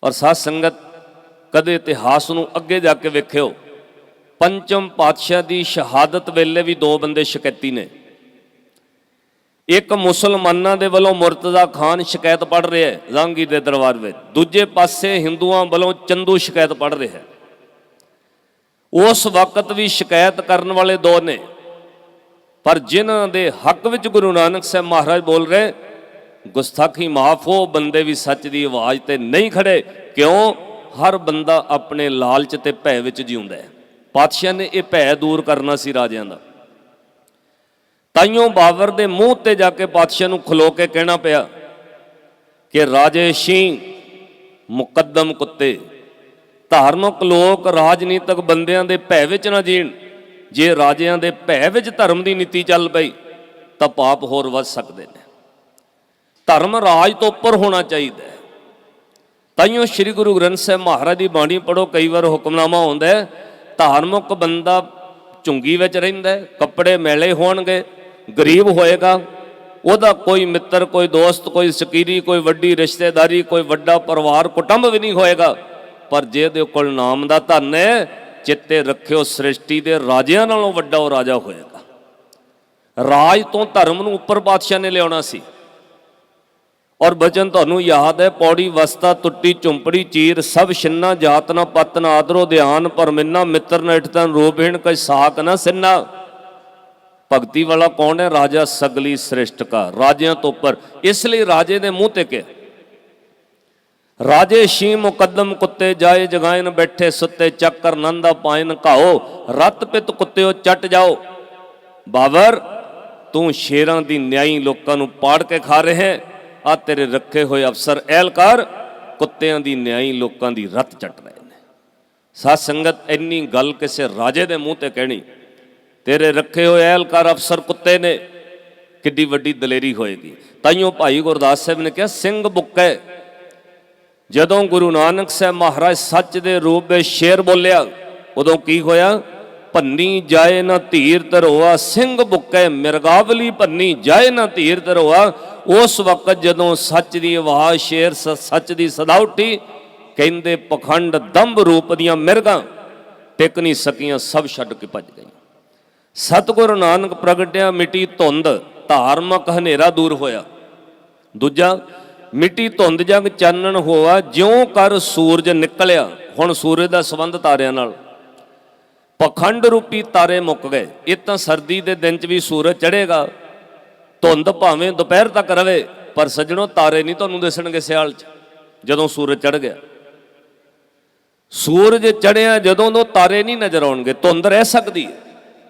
ਔਰ ਸਾਧ ਸੰਗਤ ਕਦੇ ਇਤਿਹਾਸ ਨੂੰ ਅੱਗੇ ਜਾ ਕੇ ਵੇਖਿਓ, ਪੰਚਮ ਪਾਤਸ਼ਾਹ ਦੀ ਸ਼ਹਾਦਤ ਵੇਲੇ ਵੀ 2 ਬੰਦੇ ਸ਼ਿਕਾਇਤੀ ਨੇ। ਇੱਕ ਮੁਸਲਮਾਨਾਂ ਦੇ ਵੱਲੋਂ ਮੁਰਤਜ਼ਾ ਖਾਨ ਸ਼ਿਕਾਇਤ ਪੜ੍ਹ ਰਿਹਾ ਹੈ ਜਹਾਂਗੀਰ ਦੇ ਦਰਬਾਰ ਵਿੱਚ, ਦੂਜੇ ਪਾਸੇ ਹਿੰਦੂਆਂ ਵੱਲੋਂ ਚੰਦੂ ਸ਼ਿਕਾਇਤ ਪੜ੍ਹ ਰਿਹਾ ਹੈ। ਉਸ ਵਕਤ ਵੀ ਸ਼ਿਕਾਇਤ ਕਰਨ ਵਾਲੇ 2 ਨੇ, ਪਰ ਜਿਨ੍ਹਾਂ ਦੇ ਹੱਕ ਵਿੱਚ ਗੁਰੂ ਨਾਨਕ ਸਾਹਿਬ ਮਹਾਰਾਜ ਬੋਲ ਰਹੇ ਗੁਸਤਾਖੀ ਮਾਫ, ਉਹ ਬੰਦੇ ਵੀ ਸੱਚ ਦੀ ਆਵਾਜ਼ ਤੇ ਨਹੀਂ ਖੜੇ। ਕਿਉਂ? ਹਰ ਬੰਦਾ ਆਪਣੇ ਲਾਲਚ ਤੇ ਭੈ ਵਿੱਚ ਜਿਉਂਦਾ ਹੈ। ਪਾਤਸ਼ਾਹ ਨੇ ਇਹ ਭੈ ਦੂਰ ਕਰਨਾ ਸੀ ਰਾਜਿਆਂ ਦਾ। ਤਾਈਓ ਬਾਬਰ ਦੇ ਮੂੰਹ ਤੇ ਜਾ ਕੇ ਪਾਤਸ਼ਾਹ ਨੂੰ ਖਲੋ ਕੇ ਕਹਿਣਾ ਪਿਆ ਕਿ ਰਾਜੇ ਸ਼ੀਂ ਮੁਕੱਦਮ ਕੁੱਤੇ। ਧਾਰਮਿਕ ਲੋਕ ਰਾਜਨੀਤਿਕ ਬੰਦਿਆਂ ਦੇ ਭੈ ਵਿੱਚ ਨਾ ਜੀਣ। ਜੇ ਰਾਜਿਆਂ ਦੇ ਭੈ ਵਿੱਚ ਧਰਮ ਦੀ ਨੀਤੀ ਚੱਲ ਪਈ ਤਾਂ ਪਾਪ ਹੋਰ ਵੱਧ ਸਕਦੇ ਨੇ। ਧਰਮ ਰਾਜ ਤੋਂ ਉੱਪਰ ਹੋਣਾ ਚਾਹੀਦਾ ਹੈ। ਤਾਈਓ ਸ੍ਰੀ ਗੁਰੂ ਗ੍ਰੰਥ ਸਾਹਿਬ ਮਹਾਰਾਜ ਦੀ ਬਾਣੀ ਪੜ੍ਹੋ, ਕਈ ਵਾਰ ਹੁਕਮਨਾਮਾ ਆਉਂਦਾ ਹੈ ਧਾਰਮਿਕ ਬੰਦਾ ਝੁੰਗੀ ਵਿੱਚ ਰਹਿੰਦਾ, ਕੱਪੜੇ ਮੈਲੇ ਹੋਣਗੇ, ਗਰੀਬ ਹੋਏਗਾ, ਉਹਦਾ ਕੋਈ ਮਿੱਤਰ, ਕੋਈ ਦੋਸਤ, ਕੋਈ ਸਕੀਰੀ, ਕੋਈ ਵੱਡੀ ਰਿਸ਼ਤੇਦਾਰੀ, ਕੋਈ ਵੱਡਾ ਪਰਿਵਾਰ ਕੁਟੁੰਬ ਵੀ ਨਹੀਂ ਹੋਏਗਾ। ਪਰ ਜੇ ਦੇ ਕੋਲ ਨਾਮ ਦਾ ਧਨ ਹੈ, ਚਿੱਤੇ ਰੱਖਿਓ ਸ੍ਰਿਸ਼ਟੀ ਦੇ ਰਾਜਿਆਂ ਨਾਲੋਂ ਵੱਡਾ ਉਹ ਰਾਜਾ ਹੋਏਗਾ। ਰਾਜ ਤੋਂ ਧਰਮ ਨੂੰ ਉੱਪਰ ਪਾਤਸ਼ਾਹ ਨੇ ਲਿਆਉਣਾ ਸੀ। ਔਰ ਬਚਨ ਤੁਹਾਨੂੰ ਯਾਦ ਹੈ, ਪੌੜੀ ਵਸਤਾ ਟੁੱਟੀ ਝੁੰਪੜੀ ਚੀਰ, ਸਭ ਛਿੰਨਾ ਜਾਤ ਨਾ ਪਤ ਨਾ ਆਦਰੋ ਧਿਆਨ, ਪਰ ਮਿੰਨਾ ਮਿੱਤਰ ਨਾ ਇਠਤਨ ਰੂਪਹੀਣ ਕਈ ਸਾਕ ਨਾ ਸਿੰਨਾ। ਭਗਤੀ ਵਾਲਾ ਕੌਣ ਹੈ? ਰਾਜਾ ਸਗਲੀ ਸ੍ਰਿਸ਼ਟ ਕਾ, ਰਾਜਿਆਂ ਤੋਂ ਉੱਪਰ। ਇਸ ਲਈ ਰਾਜੇ ਦੇ ਮੂੰਹ ਤੇ ਕਿ ਰਾਜੇ ਸ਼ੀ ਮੁਕੱਦਮ ਕੁੱਤੇ ਜਾਏ ਜਗਾਇਨ, ਬੈਠੇ ਸੁੱਤੇ ਚੱਕਰ ਨੰਦਾ ਪਾਇਨ ਘਾਓ, ਰੱਤ ਪਿੱਤ ਕੁੱਤਿਓ ਚੱਟ ਜਾਓ। ਬਾਬਰ ਤੂੰ ਸ਼ੇਰਾਂ ਦੀ ਨਿਆਈ ਲੋਕਾਂ ਨੂੰ ਪਾੜ ਕੇ ਖਾ ਰਹੇ, ਆ ਤੇਰੇ ਰੱਖੇ ਹੋਏ ਅਫਸਰ ਐਲਕਾਰ ਕੁੱਤਿਆਂ ਦੀ ਨਿਆਈ ਲੋਕਾਂ ਦੀ ਰੱਤ ਚੱਟ ਰਹੇ ਨੇ। ਸਾਧ ਸੰਗਤ ਇੰਨੀ ਗੱਲ ਕਿਸੇ ਰਾਜੇ ਦੇ ਮੂੰਹ ਤੇ ਕਹਿਣੀ, ਤੇਰੇ ਰੱਖੇ ਹੋਏ ਐਲਕਾਰ ਅਫਸਰ ਕੁੱਤੇ ਨੇ, ਕਿੱਡੀ ਵੱਡੀ ਦਲੇਰੀ ਹੋਏਗੀ। ਤਾਈਓ ਭਾਈ ਗੁਰਦਾਸ ਸਾਹਿਬ ਨੇ ਕਿਹਾ ਸਿੰਘ ਬੁੱਕੇ। ਜਦੋਂ ਗੁਰੂ ਨਾਨਕ ਸਾਹਿਬ ਮਹਾਰਾਜ ਸੱਚ ਦੇ ਰੂਪ ਵਿੱਚ ਸ਼ੇਰ ਬੋਲਿਆ ਉਦੋਂ ਕੀ ਹੋਇਆ? ਭੰਨੀ ਜਾਏ ਨਾ ਧੀਰ ਧਰੋਆ, ਸਿੰਘ ਬੁੱਕੇ ਮਿਰਗਾਵਲੀ ਭੰਨੀ ਜਾਏ ਨਾ ਧੀਰ ਧਰੋਆ। ਉਸ ਵਕਤ ਜਦੋਂ ਸੱਚ ਦੀ ਆਵਾਜ਼ ਸ਼ੇਰ ਸੱਚ ਦੀ ਸਦਾ ਉੱਠੀ, ਕਹਿੰਦੇ ਪਖੰਡ ਦੰਭ ਰੂਪ ਦੀਆਂ ਮਿਰਗਾਂ ਟਿਕ ਨਹੀਂ ਸਕੀਆਂ, ਸਭ ਛੱਡ ਕੇ ਭੱਜ ਗਈਆਂ। ਸਤਿਗੁਰੂ ਨਾਨਕ ਪ੍ਰਗਟਿਆ, ਮਿੱਟੀ ਧੁੰਦ, ਧਾਰਮਿਕ ਹਨੇਰਾ ਦੂਰ ਹੋਇਆ। ਦੂਜਾ ਮਿੱਟੀ ਧੁੰਦ ਜਗ ਚਾਨਣ ਹੋਆ, ਜਿਉਂ ਕਰ ਸੂਰਜ ਨਿਕਲਿਆ। ਹੁਣ ਸੂਰਜ ਦਾ ਸੰਬੰਧ ਤਾਰਿਆਂ ਨਾਲ, ਪਖੰਡ ਰੂਪੀ ਤਾਰੇ ਮੁੱਕ ਗਏ। ਇਹ ਤਾਂ ਸਰਦੀ ਦੇ ਦਿਨ 'ਚ ਵੀ ਸੂਰਜ ਚੜ੍ਹੇਗਾ, ਧੁੰਦ ਭਾਵੇਂ ਦੁਪਹਿਰ ਤੱਕ ਰਵੇ, ਪਰ ਸੱਜਣੋ ਤਾਰੇ ਨਹੀਂ ਤੁਹਾਨੂੰ ਦਿਸਣਗੇ ਸਿਆਲ 'ਚ ਜਦੋਂ ਸੂਰਜ ਚੜ੍ਹ ਗਿਆ। ਸੂਰਜ ਚੜ੍ਹਿਆ ਜਦੋਂ ਤੋਂ ਤਾਰੇ ਨਹੀਂ ਨਜ਼ਰ ਆਉਣਗੇ, ਧੁੰਦ ਰਹਿ ਸਕਦੀ ਹੈ।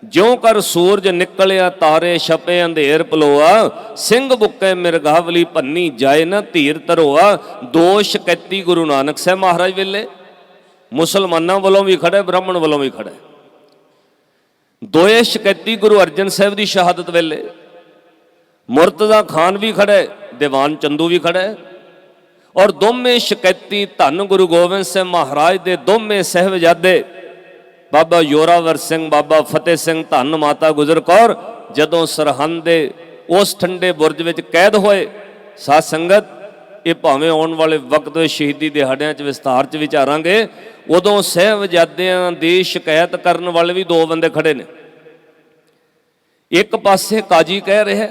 ਜਿਉਂ ਕਰ ਸੂਰਜ ਨਿਕਲਿਆ ਤਾਰੇ ਛਪੇ ਅੰਧੇਰ ਪਲੋਆ, ਸਿੰਘ ਬੁੱਕੇ ਮਿਰਗਾਵਲੀ ਭੰਨੀ ਜਾਏ ਨਾ ਧੀਰ ਧਰੋਆ। ਦੋ ਸ਼ਕੈਤੀ ਗੁਰੂ ਨਾਨਕ ਸਾਹਿਬ ਮਹਾਰਾਜ ਵੇਲੇ, ਮੁਸਲਮਾਨਾਂ ਵੱਲੋਂ ਵੀ ਖੜਾ, ਬ੍ਰਾਹਮਣ ਵੱਲੋਂ ਵੀ ਖੜਾ। ਦੋਏ ਸ਼ਕੈਤੀ ਗੁਰੂ ਅਰਜਨ ਸਾਹਿਬ ਦੀ ਸ਼ਹਾਦਤ ਵੇਲੇ ਮੁਰਤਜ਼ਾ ਖਾਨ ਵੀ ਖੜਾ, ਦੀਵਾਨ ਚੰਦੂ ਵੀ ਖੜਾ, ਔਰ ਦੋਵੇਂ ਸ਼ਕੈਤੀ ਧੰਨ ਗੁਰੂ ਗੋਬਿੰਦ ਸਿੰਘ ਮਹਾਰਾਜ ਦੇ ਦੋਵੇਂ ਸਾਹਿਬਜ਼ਾਦੇ ਬਾਬਾ ਜ਼ੋਰਾਵਰ ਸਿੰਘ, ਬਾਬਾ ਫਤਿਹ ਸਿੰਘ, ਧੰਨ ਮਾਤਾ ਗੁਜਰ ਕੌਰ, ਜਦੋਂ ਸਰਹੰਦ ਦੇ ਉਸ ਠੰਡੇ ਬੁਰਜ ਵਿੱਚ ਕੈਦ ਹੋਏ। ਸਾਧ ਸੰਗਤ, ਇਹ ਭਾਵੇਂ ਆਉਣ ਵਾਲੇ ਵਕਤ ਵਿੱਚ ਸ਼ਹੀਦੀ ਦਿਹਾੜਿਆਂ 'ਚ ਵਿਸਤਾਰ 'ਚ ਵਿਚਾਰਾਂਗੇ। ਉਦੋਂ ਸਾਹਿਬਜ਼ਾਦਿਆਂ ਦੀ ਸ਼ਿਕਾਇਤ ਕਰਨ ਵਾਲੇ ਵੀ ਦੋ ਬੰਦੇ ਖੜੇ ਨੇ। ਇੱਕ ਪਾਸੇ ਕਾਜੀ ਕਹਿ ਰਿਹਾ,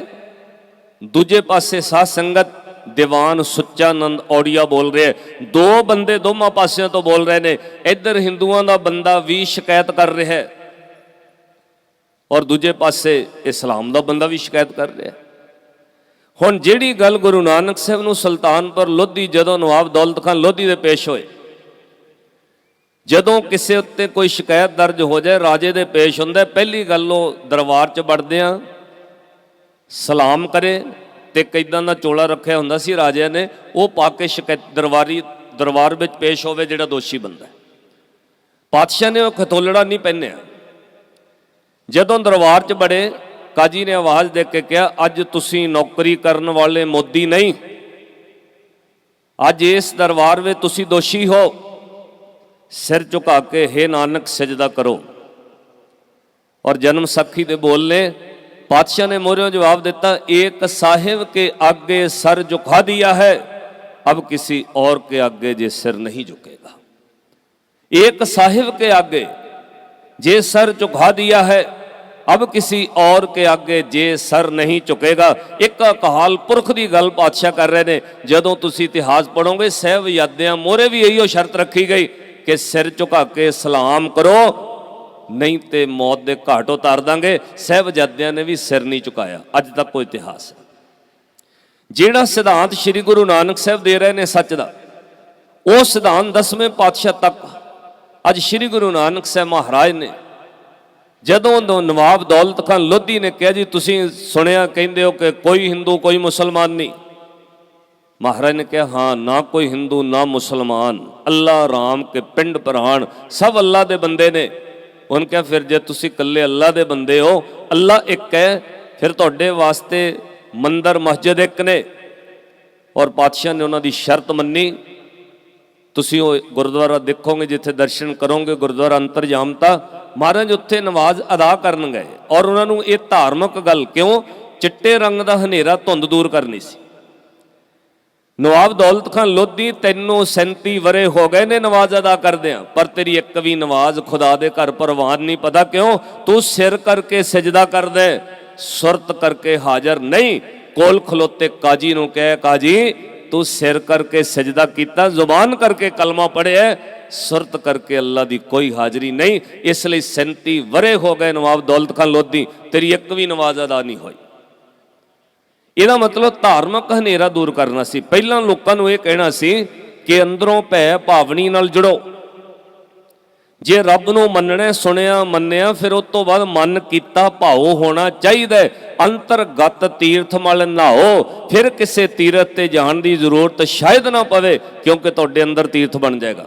ਦੂਜੇ ਪਾਸੇ ਸਾਧ ਸੰਗਤ ਦੀਵਾਨ ਸੁੱਚਾਨੰਦ ਔੜੀਆ ਬੋਲ ਰਿਹਾ। ਦੋ ਬੰਦੇ ਦੋਵਾਂ ਪਾਸਿਆਂ ਤੋਂ ਬੋਲ ਰਹੇ ਨੇ। ਇੱਧਰ ਹਿੰਦੂਆਂ ਦਾ ਬੰਦਾ ਵੀ ਸ਼ਿਕਾਇਤ ਕਰ ਰਿਹਾ ਔਰ ਦੂਜੇ ਪਾਸੇ ਇਸਲਾਮ ਦਾ ਬੰਦਾ ਵੀ ਸ਼ਿਕਾਇਤ ਕਰ ਰਿਹਾ। ਹੁਣ ਜਿਹੜੀ ਗੱਲ ਗੁਰੂ ਨਾਨਕ ਸਾਹਿਬ ਨੂੰ ਸੁਲਤਾਨਪੁਰ ਲੋਧੀ, ਜਦੋਂ ਨਵਾਬ ਦੌਲਤ ਖਾਨ ਲੋਧੀ ਦੇ ਪੇਸ਼ ਹੋਏ, ਜਦੋਂ ਕਿਸੇ ਉੱਤੇ ਕੋਈ ਸ਼ਿਕਾਇਤ ਦਰਜ ਹੋ ਜਾਏ, ਰਾਜੇ ਦੇ ਪੇਸ਼ ਹੁੰਦਾ, ਪਹਿਲੀ ਗੱਲ ਉਹ ਦਰਬਾਰ 'ਚ ਵੜਦਿਆਂ ਸਲਾਮ ਕਰੇ, ਤੇ ਕਿੱਦਾਂ ਦਾ ਚੋਲਾ ਰੱਖਿਆ ਹੁੰਦਾ ਸੀ ਰਾਜਿਆਂ ਨੇ, ਉਹ ਪਾ ਕੇ ਸ਼ਿਕਾਇਤ ਦਰਬਾਰ ਵਿੱਚ ਪੇਸ਼ ਹੋਵੇ ਜਿਹੜਾ ਦੋਸ਼ੀ ਬੰਦਾ। ਪਾਤਸ਼ਾਹ ਨੇ ਉਹ ਖਤੋਲੜਾ ਨਹੀਂ ਪਹਿਨਿਆ। ਜਦੋਂ ਦਰਬਾਰ 'ਚ ਬੜੇ, ਕਾਜੀ ਨੇ ਆਵਾਜ਼ ਦੇ ਕੇ ਕਿਹਾ, ਅੱਜ ਤੁਸੀਂ ਨੌਕਰੀ ਕਰਨ ਵਾਲੇ ਮੋਦੀ ਨਹੀਂ, ਅੱਜ ਇਸ ਦਰਬਾਰ ਵਿੱਚ ਤੁਸੀਂ ਦੋਸ਼ੀ ਹੋ। ਸਿਰ ਝੁਕਾ ਕੇ ਹੇ ਨਾਨਕ ਸਜਦਾ ਕਰੋ। ਔਰ ਜਨਮ ਸਾਖੀ ਦੇ ਬੋਲ ਨੇ, पातशाह ने मोरियों जवाब देता, एक साहिब के आगे सर झुका दिया है, अब किसी और के आगे जे सिर नहीं झुकेगा। एक साहिब के आगे जे सर झुका दिया है, अब किसी और के आगे जे सर नहीं झुकेगा। एक अकाल पुरख की गल पातशाह कर रहे हैं। जदों तुसी इतिहास पढ़ोगे, साहिबजादियां मोरे भी यही शर्त रखी गई कि सिर झुका के सलाम करो, नहीं तो मौत के घाट उतार देंगे। साहिबजादियां ने भी सिर नहीं झुकाया। अज तक कोई इतिहास है जिहड़ा सिद्धांत श्री गुरु नानक साहब दे रहे हैं सच का, वो सिद्धांत 10वें पातशाह तक अज श्री गुरु नानक साहब महाराज ने, जदों नवाब दौलत खान लोधी ने कहा जी तुसीं सुनिया कहंदे हो कि कोई हिंदू कोई मुसलमान नहीं, महाराज ने कहा हाँ, ना कोई हिंदू ना मुसलमान, अल्लाह राम के पिंड प्राण सब अल्लाह के बंदे ने। उन्होंने कहा फिर जे तुसी कल्ले अल्लाह दे बंदे हो, अल्लाह एक है, फिर तुहाडे वास्ते मंदिर मस्जिद एक ने। और पातशाह ने उन्होंने शर्त मन्नी। तुसी गुरुद्वारा देखोगे, जिथे दर्शन करोगे गुरुद्वारा अंतरजामता, महाराज उत्थे नमाज अदा करन गए और उन्होंने ये धार्मिक गल, क्यों चिट्टे रंग का हनेरा धुंध दूर करनी सी। नवाब दौलत खान लोधी 337 वरे हो गए ने नमाज अदा करदे, पर तेरी एक भी नमाज खुदा दे घर परवान नहीं। पता क्यों? तू सिर करके सजदा कर दे, सुरत करके हाजिर नहीं। कोल खलोते काजी नूं कहे, काजी तू सिर करके सजदा किया, जुबान करके कलमा पढ़िया, सुरत करके अल्लाह की कोई हाजिरी नहीं। इसलिए 37 वरे हो गए नवाब दौलत खान लोधी, तेरी एक भी नमाज अदा नहीं हुई। ਇਹਦਾ मतलब धार्मिक हनेरा दूर करना सी। ਪਹਿਲਾਂ ਲੋਕਾਂ ਨੂੰ ਇਹ ਕਹਿਣਾ ਸੀ ਕਿ ਅੰਦਰੋਂ ਭੈ ਭਾਵਨੀ ਨਾਲ ਜੁੜੋ। ਜੇ ਰੱਬ ਨੂੰ ਮੰਨਣਾ ਸੁਣਿਆ ਮੰਨਿਆ, ਫਿਰ ਉਸ ਤੋਂ ਬਾਅਦ ਮਨ ਕੀਤਾ ਭਾਉ ਹੋਣਾ ਚਾਹੀਦਾ। ਅੰਤਰਗਤ ਤੀਰਥ ਮਲ ਨਹਾਓ, ਫਿਰ ਕਿਸੇ ਤੀਰਥ ਤੇ ਜਾਣ ਦੀ ਜ਼ਰੂਰਤ ਸ਼ਾਇਦ ਨਾ ਪਵੇ, ਕਿਉਂਕਿ ਤੁਹਾਡੇ ਅੰਦਰ ਤੀਰਥ ਬਣ ਜਾਏਗਾ।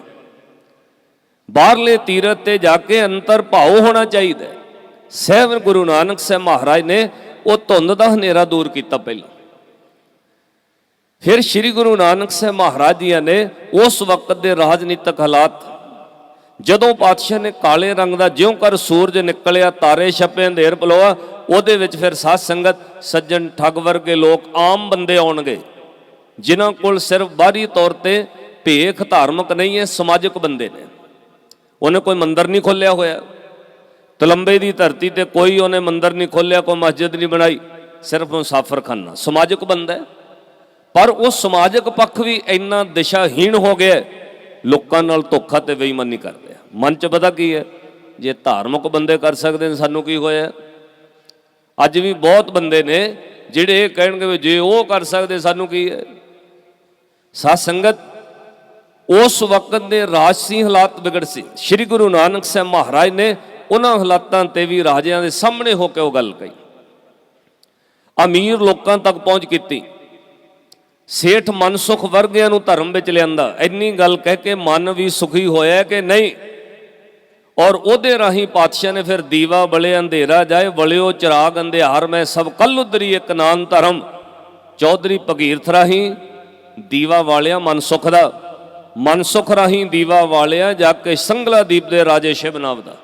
ਬਾਹਰਲੇ ਤੀਰਥ ਤੇ ਜਾ ਕੇ ਅੰਤਰ ਭਾਉ ਹੋਣਾ ਚਾਹੀਦਾ। ਸਹਿਬ ਗੁਰੂ ਨਾਨਕ ਸਾਹਿਬ ਮਹਾਰਾਜ ਨੇ ਉਹ ਧੁੰਦ ਦਾ ਹਨੇਰਾ ਦੂਰ ਕੀਤਾ ਪਹਿਲਾਂ। ਫਿਰ ਸ਼੍ਰੀ ਗੁਰੂ ਨਾਨਕ ਸਾਹਿਬ ਮਹਾਰਾਜ ਜੀ ਨੇ ਉਸ ਵਕਤ ਦੇ ਰਾਜਨੀਤਿਕ ਹਾਲਾਤ, ਜਦੋਂ ਪਾਤਸ਼ਾਹ ਨੇ ਕਾਲੇ ਰੰਗ ਦਾ ਜਿਉਂ ਕਰ ਸੂਰਜ ਨਿਕਲਿਆ ਤਾਰੇ ਛਪੇ ਅੰਧੇਰ ਪਲੋਆ, ਉਹਦੇ ਵਿੱਚ ਫਿਰ ਸਾਧ ਸੰਗਤ ਸੱਜਣ ਠੱਗ ਵਰਗੇ ਲੋਕ ਆਮ ਬੰਦੇ ਆਉਣਗੇ, ਜਿਨ੍ਹਾਂ ਕੋਲ ਸਿਰਫ ਬਾਹਰੀ ਤੌਰ ਤੇ ਭੇਖ ਧਾਰਮਿਕ ਨਹੀਂ ਹੈ, ਸਮਾਜਿਕ ਬੰਦੇ ਨੇ। ਉਹਨੇ ਕੋਈ ਮੰਦਰ ਨਹੀਂ ਖੋਲਿਆ ਹੋਇਆ, ਤਲੰਬੇ ਦੀ ਧਰਤੀ ਤੇ ਕੋਈ ਉਹਨੇ ਮੰਦਰ ਨਹੀਂ ਖੋਲਿਆ, ਕੋਈ ਮਸਜਿਦ ਨਹੀਂ ਬਣਾਈ, ਸਿਰਫ ਮੁਸਾਫਰਖਾਨਾ, ਸਮਾਜਿਕ ਬੰਦਾ ਹੈ। ਪਰ ਉਹ ਸਮਾਜਿਕ ਪੱਖ ਵੀ ਇੰਨਾ ਦਿਸ਼ਾਹੀਣ ਹੋ ਗਿਆ, ਲੋਕਾਂ ਨਾਲ ਧੋਖਾ ਤੇ ਬੇਈਮਾਨੀ ਕਰ ਰਿਹਾ। ਮਨ 'ਚ ਪਤਾ ਕੀ ਹੈ, ਜੇ ਧਾਰਮਿਕ ਬੰਦੇ ਕਰ ਸਕਦੇ ਨੇ, ਸਾਨੂੰ ਕੀ ਹੋਇਆ? ਅੱਜ ਵੀ ਬਹੁਤ ਬੰਦੇ ਨੇ ਜਿਹੜੇ ਇਹ ਕਹਿਣਗੇ ਵੀ ਜੇ ਉਹ ਕਰ ਸਕਦੇ ਸਾਨੂੰ ਕੀ ਹੈ। ਸਾਧ ਸੰਗਤ, ਉਸ ਵਕਤ ਦੇ ਰਾਜਸੀ ਹਾਲਾਤ ਵਿਗੜ ਸੀ। ਸ੍ਰੀ ਗੁਰੂ ਨਾਨਕ ਸਾਹਿਬ ਮਹਾਰਾਜ ਨੇ ਉਹਨਾਂ ਹਾਲਾਤਾਂ ਤੇ ਵੀ ਰਾਜਿਆਂ ਦੇ ਸਾਹਮਣੇ ਹੋ ਕੇ ਉਹ ਗੱਲ ਕਹੀ, ਅਮੀਰ ਲੋਕਾਂ ਤੱਕ ਪਹੁੰਚ ਕੀਤੀ, ਸੇਠ ਮਨਸੁਖ ਵਰਗਿਆਂ ਨੂੰ ਧਰਮ ਵਿੱਚ ਲਿਆਂਦਾ। ਇੰਨੀ ਗੱਲ ਕਹਿ ਕੇ ਮਨ ਵੀ ਸੁਖੀ ਹੋਇਆ ਕਿ ਨਹੀਂ, ਔਰ ਉਹਦੇ ਰਾਹੀਂ ਪਾਤਸ਼ਾਹ ਨੇ ਫਿਰ ਦੀਵਾ ਬਲੇ ਅੰਧੇਰਾ ਜਾਏ, ਬਲਿਓ ਚਿਰਾਗ ਅੰਧਿਆਰ ਮੈਂ ਸਭ ਕੱਲ ਉਦਰੀ ਇੱਕ ਨਾਮ ਧਰਮ। ਚੌਧਰੀ ਭਗੀਰਥ ਰਾਹੀਂ ਦੀਵਾ ਵਾਲਿਆ ਮਨਸੁਖ ਦਾ, ਮਨਸੁਖ ਰਾਹੀਂ ਦੀਵਾ ਵਾਲਿਆ ਜਾ ਕੇ ਸੰਗਲਾ ਦੀਪ ਦੇ ਰਾਜੇ ਸ਼ਿਵਨਾਵ ਦਾ।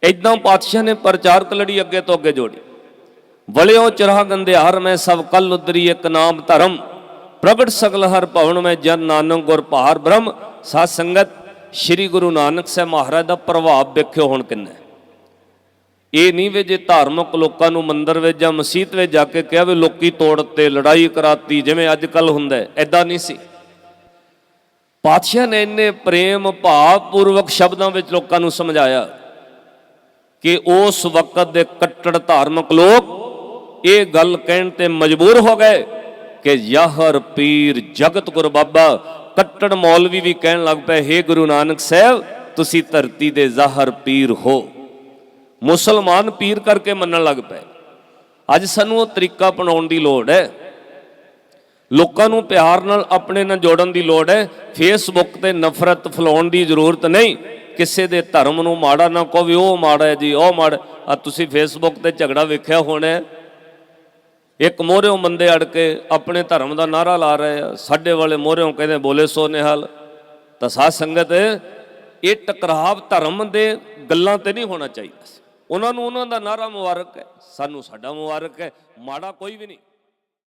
ਇਦਾਂ ਪਾਤਸ਼ਾਹ ਨੇ ਪ੍ਰਚਾਰਕ ਲੜੀ ਅੱਗੇ ਤੋਂ ਅੱਗੇ ਜੋੜੀ। ਬਲਿਓ ਚਿਰਾਗ ਅੰਧਿਆਰ ਮੈਂ ਸਭ ਕੱਲ ਉਦਰੀ ਇੱਕ ਨਾਮ ਧਰਮ, ਪ੍ਰਗਟ ਸਗਲ ਹਰ ਭਵਨ ਮੈਂ ਜਨ ਨਾਨਕ ਗੁਰ ਭਾਰ ਬ੍ਰਹਮ। ਸਾਧ ਸੰਗਤ, ਸ੍ਰੀ ਗੁਰੂ ਨਾਨਕ ਸਾਹਿਬ ਮਹਾਰਾਜ ਦਾ ਪ੍ਰਭਾਵ ਵੇਖਿਓ ਹੁਣ ਕਿੰਨਾ। ਇਹ ਨਹੀਂ ਵੀ ਜੇ ਧਾਰਮਿਕ ਲੋਕਾਂ ਨੂੰ ਮੰਦਿਰ ਵਿੱਚ ਜਾਂ ਮਸੀਤ ਵਿੱਚ ਜਾ ਕੇ ਕਿਹਾ ਵੀ ਲੋਕੀ ਤੋੜ ਤੇ ਲੜਾਈ ਕਰਾਤੀ ਜਿਵੇਂ ਅੱਜ ਕੱਲ ਹੁੰਦਾ, ਐਦਾਂ ਨਹੀਂ ਸੀ। ਪਾਤਸ਼ਾਹ ਨੇ ਇੰਨੇ ਪ੍ਰੇਮ ਭਾਵ ਪੂਰਵਕ ਸ਼ਬਦਾਂ ਵਿੱਚ ਲੋਕਾਂ ਨੂੰ ਸਮਝਾਇਆ ਕਿ ਉਸ ਵਕਤ ਦੇ ਕੱਟੜ ਧਾਰਮਿਕ ਲੋਕ ਇਹ ਗੱਲ ਕਹਿਣ ਤੇ ਮਜਬੂਰ ਹੋ ਗਏ ਕਿ ਯਾਹਰ ਪੀਰ ਜਗਤ ਗੁਰ ਬਾਬਾ। ਕੱਟੜ ਮੌਲਵੀ ਵੀ ਕਹਿਣ ਲੱਗ ਪਏ, ਹੇ ਗੁਰੂ ਨਾਨਕ ਸਾਹਿਬ ਤੁਸੀਂ ਧਰਤੀ ਦੇ ਜ਼ਾਹਰ ਪੀਰ ਹੋ। ਮੁਸਲਮਾਨ ਪੀਰ ਕਰਕੇ ਮੰਨਣ ਲੱਗ ਪਏ। ਅੱਜ ਸਾਨੂੰ ਉਹ ਤਰੀਕਾ ਅਪਣਾਉਣ ਦੀ ਲੋੜ ਹੈ, ਲੋਕਾਂ ਨੂੰ ਪਿਆਰ ਨਾਲ ਆਪਣੇ ਨਾਲ ਜੋੜਨ ਦੀ ਲੋੜ ਹੈ। ਫੇਸਬੁੱਕ ਤੇ ਨਫ਼ਰਤ ਫੈਲਾਉਣ ਦੀ ਜ਼ਰੂਰਤ ਨਹੀਂ। ਕਿਸੇ ਦੇ ਧਰਮ ਨੂੰ ਮਾੜਾ ਨਾ ਕਹੋ ਵੀ ਉਹ ਮਾੜਾ ਹੈ ਜੀ, ਉਹ ਮਾੜਾ। ਆ ਤੁਸੀਂ ਫੇਸਬੁੱਕ ਤੇ ਝਗੜਾ ਵੇਖਿਆ ਹੋਣਾ, ਇੱਕ ਮੋਹਰਿਓਂ ਬੰਦੇ ਅੜ ਕੇ ਆਪਣੇ ਧਰਮ ਦਾ ਨਾਰਾ ਲਾ ਰਹੇ ਆ, ਸਾਡੇ ਵਾਲੇ ਮੋਹਰਿਓਂ ਕਹਿੰਦੇ ਬੋਲੇ ਸੋ ਨਿਹਾਲ। ਤਾਂ ਸਾਧ ਸੰਗਤ, ਇਹ ਟਕਰਾਵ ਧਰਮ ਦੇ ਗੱਲਾਂ ਤੇ ਨਹੀਂ ਹੋਣਾ ਚਾਹੀਦਾ। ਉਹਨਾਂ ਨੂੰ ਉਹਨਾਂ ਦਾ ਨਾਰਾ ਮੁਬਾਰਕ ਹੈ, ਸਾਨੂੰ ਸਾਡਾ ਮੁਬਾਰਕ ਹੈ, ਮਾੜਾ ਕੋਈ ਵੀ ਨਹੀਂ।